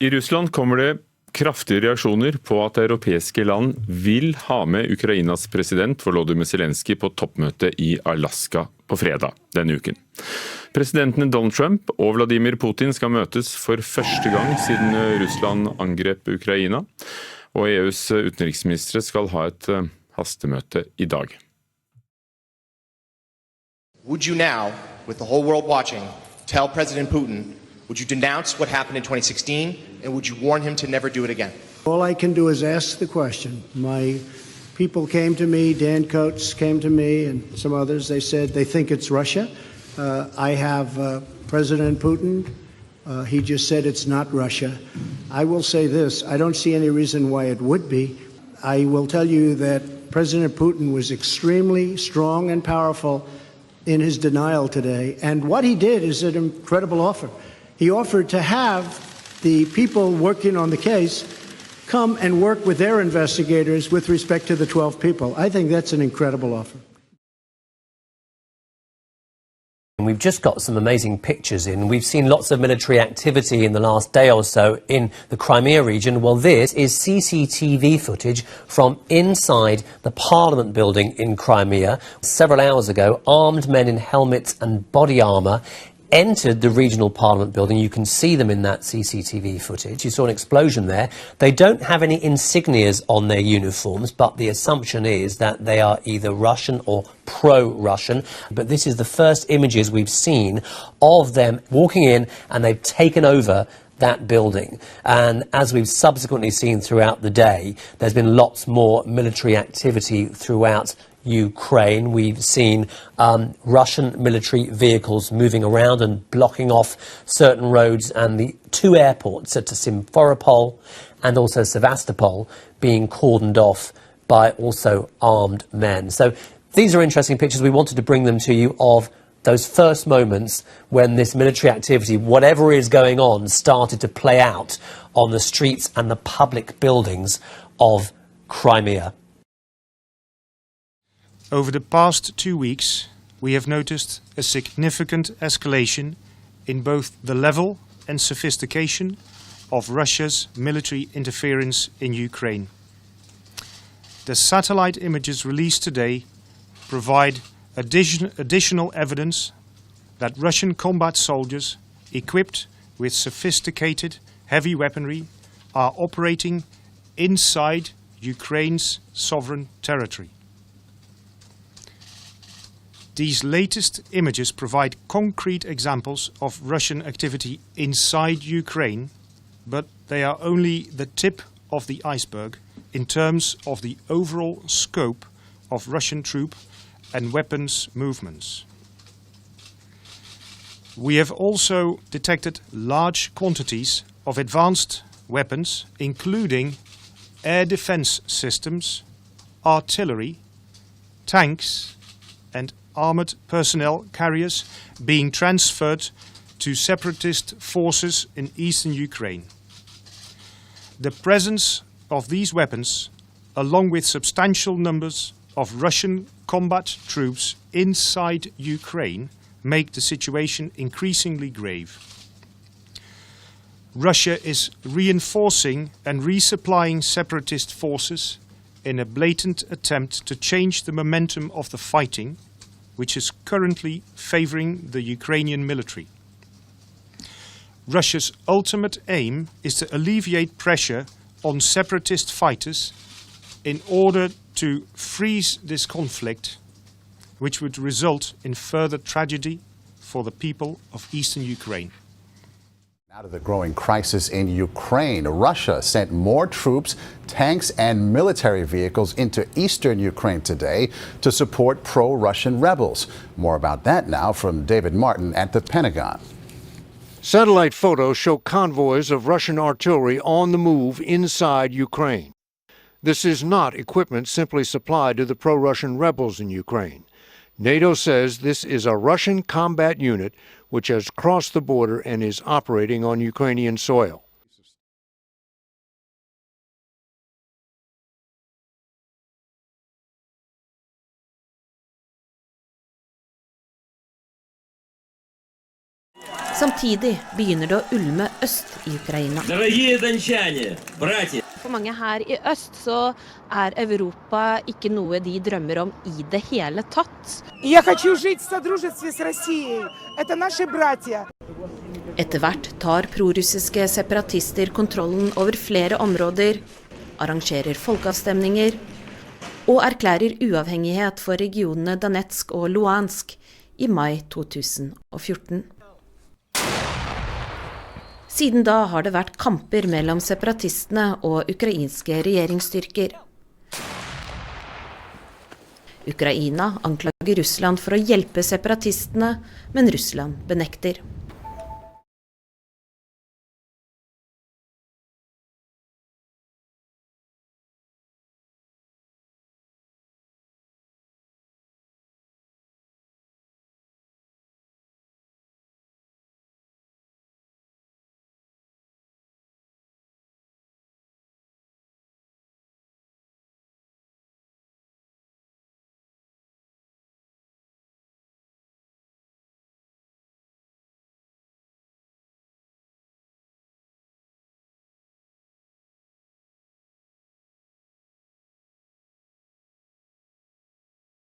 I Russland kommer det kraftige reaksjoner på at europeiske land vil ha med Ukrainas president Volodymyr Zelenskyj på toppmøte i Alaska på fredag denne uken. Presidentene Donald Trump og Vladimir Putin skal møtes for første gang siden Russland angrep Ukraina, og EUs utenriksministre skal ha et hastemøte i dag. Would you now, with the whole world watching, tell President Putin, would you denounce what happened in 2016, and would you warn him to never do it again? All I can do is ask the question. My people came to me, Dan Coates came to me, and some others. They said they think it's Russia. I have President Putin. He just said it's not Russia. I will say this. I don't see any reason why it would be. I will tell you that President Putin was extremely strong and powerful in his denial today. And what he did is an incredible offer. He offered to have the people working on the case come and work with their investigators with respect to the 12 people. I think that's an incredible offer. We've just got some amazing pictures in. We've seen lots of military activity in the last day or so in the Crimea region. Well, this is CCTV footage from inside the Parliament building in Crimea. Several hours ago, armed men in helmets and body armour entered the regional parliament building. You can see them in that CCTV footage. You saw an explosion there. They don't have any insignias on their uniforms, but the assumption is that they are either Russian or pro-Russian. But this is the first images we've seen of them walking in, and they've taken over that building. And as we've subsequently seen throughout the day, there's been lots more military activity throughout Ukraine. We've seen Russian military vehicles moving around and blocking off certain roads, and the two airports at Simferopol and also Sevastopol being cordoned off by also armed men. So these are interesting pictures. We wanted to bring them to you of those first moments when this military activity, whatever is going on, started to play out on the streets and the public buildings of Crimea. Over the past 2 weeks, we have noticed a significant escalation in both the level and sophistication of Russia's military interference in Ukraine. The satellite images released today provide additional evidence that Russian combat soldiers equipped with sophisticated heavy weaponry are operating inside Ukraine's sovereign territory. These latest images provide concrete examples of Russian activity inside Ukraine, but they are only the tip of the iceberg in terms of the overall scope of Russian troop and weapons movements. We have also detected large quantities of advanced weapons, including air defense systems, artillery, tanks, and armored personnel carriers being transferred to separatist forces in eastern Ukraine. The presence of these weapons, along with substantial numbers of Russian combat troops inside Ukraine, make the situation increasingly grave. Russia is reinforcing and resupplying separatist forces in a blatant attempt to change the momentum of the fighting, which is currently favoring the Ukrainian military. Russia's ultimate aim is to alleviate pressure on separatist fighters in order to freeze this conflict, which would result in further tragedy for the people of eastern Ukraine. Out of the growing crisis in Ukraine, Russia sent more troops, tanks, and military vehicles into eastern Ukraine today to support pro-Russian rebels. More about that now from David Martin at the Pentagon. Satellite photos show convoys of Russian artillery on the move inside Ukraine. This is not equipment simply supplied to the pro-Russian rebels in Ukraine. NATO says this is a Russian combat unit which has crossed the border and is operating on Ukrainian soil. So Samtidig begynner det å ulme øst i Ukraina. For mange her i øst så Europa ikke noe de drømmer om i det hele tatt. Etter hvert tar prorussiske separatister kontrollen over flere områder, arrangerer folkeavstemninger og erklærer uavhengighet for regionene Donetsk og Luhansk i mai 2014. Siden da har det vært kamper mellom separatistene og ukrainske regjeringsstyrker. Ukraina anklager Russland for å hjelpe separatistene, men Russland benekter.